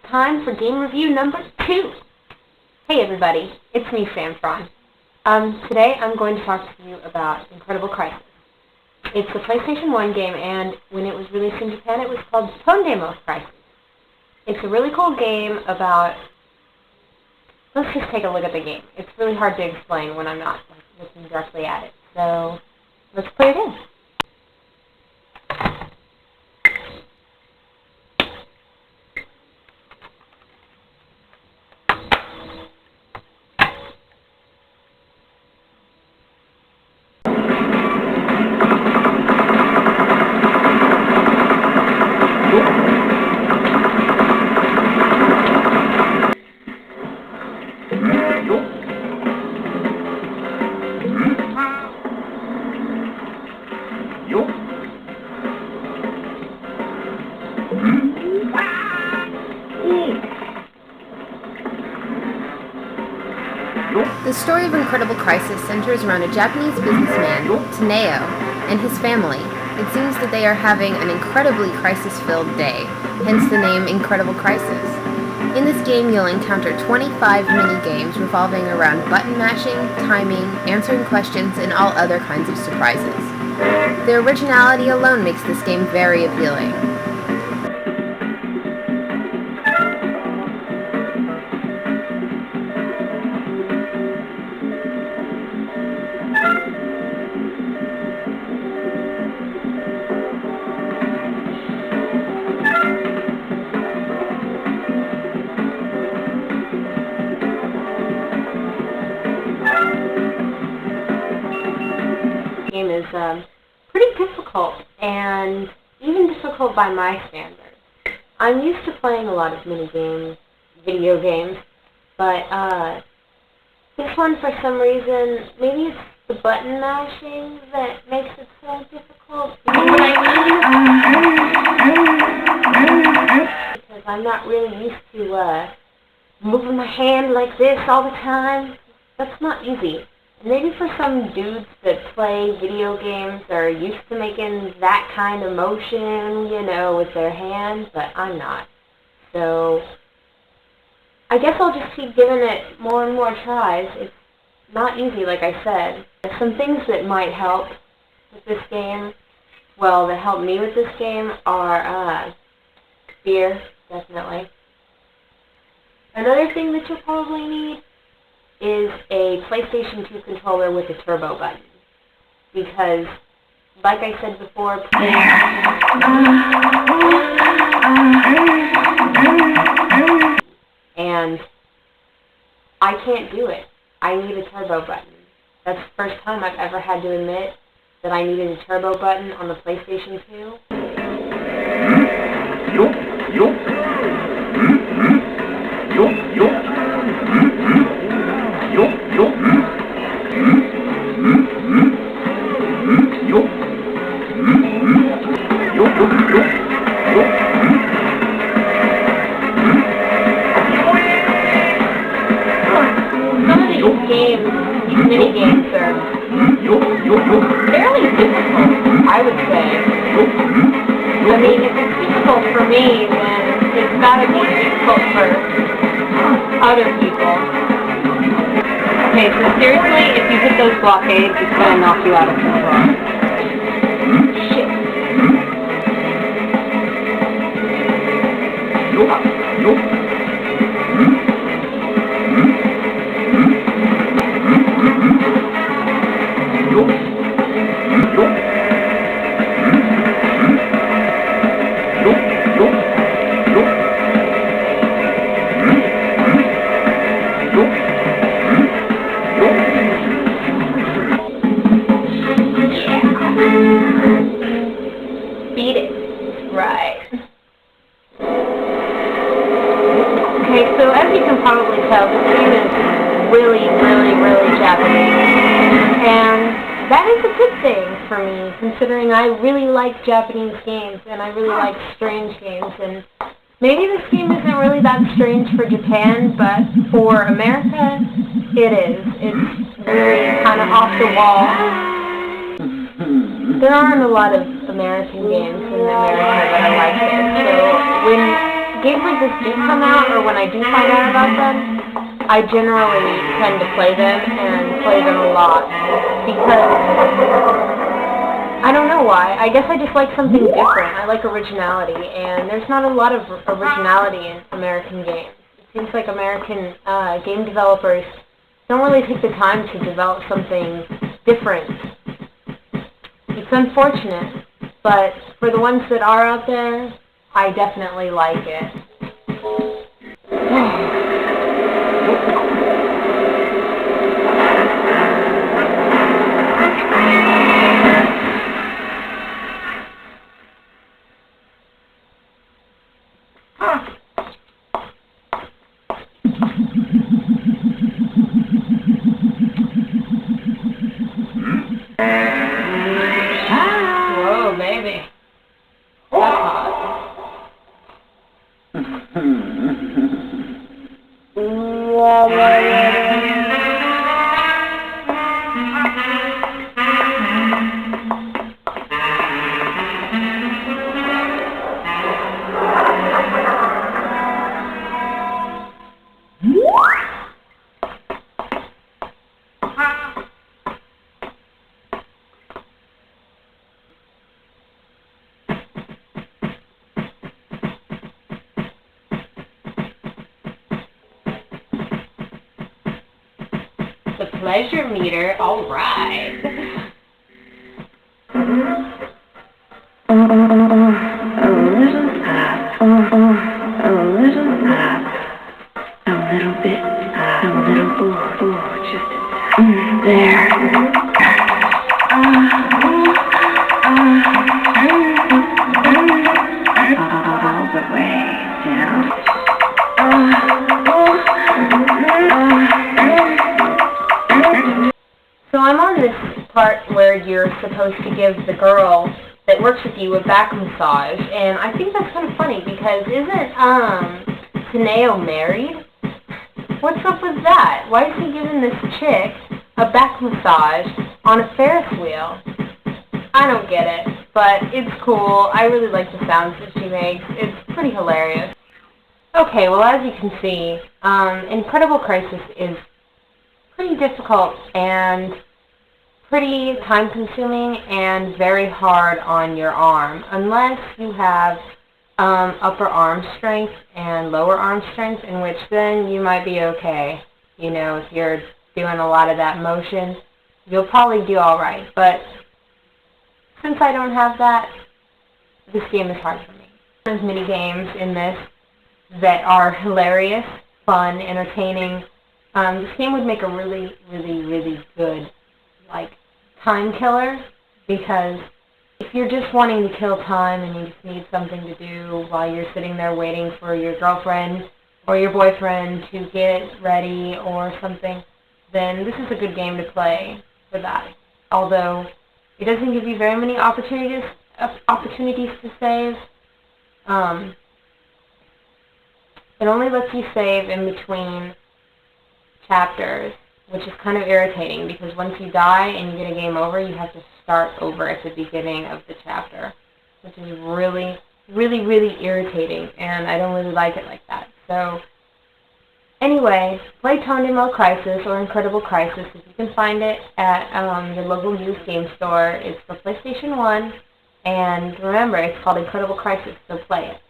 Time for game review number 2. Hey everybody, it's me, Samfron. Today I'm going to talk to you about Incredible Crisis. It's a PlayStation 1 game, and when it was released in Japan, it was called Tondemo Crisis. It's a really cool game about... Let's just take a look at the game. It's really hard to explain when I'm not looking directly at it. So, let's play it in. The story of Incredible Crisis centers around a Japanese businessman, Taneo, and his family. It seems that they are having an incredibly crisis-filled day, hence the name Incredible Crisis. In this game, you'll encounter 25 mini-games revolving around button mashing, timing, answering questions, and all other kinds of surprises. The originality alone makes this game very appealing. Game is pretty difficult, and even difficult by my standards. I'm used to playing a lot of video games, but this one, for some reason, maybe it's the button mashing that makes it so difficult. You know what I mean? Because I'm not really used to moving my hand like this all the time. That's not easy. Maybe for some dudes that play video games, they're used to making that kind of motion, with their hands, but I'm not. So, I guess I'll just keep giving it more and more tries. It's not easy, like I said. There's some things that might help with this game. Well, that help me with this game are fear, definitely. Another thing that you'll probably need is a PlayStation 2 controller with a turbo button. Because, like I said before, and I can't do it. I need a turbo button. That's the first time I've ever had to admit that I needed a turbo button on the PlayStation 2. Some of these games, these mini-games are fairly difficult, I would say. I mean, if it's difficult for me, then it's gotta be difficult for other people. Okay, so seriously, if you hit those blockades, it's gonna knock you out of control. Shit. Beat it. Right. that is a good thing for me, considering I really like Japanese games, and I really like strange games, and maybe this game isn't really that strange for Japan, but for America, it is. It's really kind of off the wall. There aren't a lot of American games in America that I like it, so when games like this do come out, or when I do find out about them, I generally tend to play them, and play them a lot, because I don't know why. I guess I just like something different. I like originality, and there's not a lot of originality in American games. It seems like American game developers don't really take the time to develop something different. It's unfortunate, but for the ones that are out there, I definitely like it. Whoa, baby. That's hot. The pleasure meter, alright. A little up, a little up, a little bit, a little just there. All the way down. So I'm on this part where you're supposed to give the girl that works with you a back massage, and I think that's kind of funny, because isn't Taneo married? What's up with that? Why is he giving this chick a back massage on a Ferris wheel? I don't get it, but it's cool. I really like the sounds that she makes. It's pretty hilarious. Okay, well, as you can see, Incredible Crisis is pretty difficult and pretty time-consuming and very hard on your arm, unless you have upper arm strength and lower arm strength, in which then you might be okay. You know, if you're doing a lot of that motion, you'll probably do all right. But since I don't have that, this game is hard for me. There's mini games in this that are hilarious, fun, entertaining. This game would make a really, really, really good, time killer, because if you're just wanting to kill time and you just need something to do while you're sitting there waiting for your girlfriend or your boyfriend to get ready or something, then this is a good game to play for that. Although it doesn't give you very many opportunities to save. It only lets you save in between chapters, which is kind of irritating, because once you die and you get a game over, you have to start over at the beginning of the chapter, which is really, really, really irritating, and I don't really like it like that. So, anyway, play Tondemo Crisis or Incredible Crisis if you can find it at your local used game store. It's for PlayStation 1, and remember, it's called Incredible Crisis, so play it.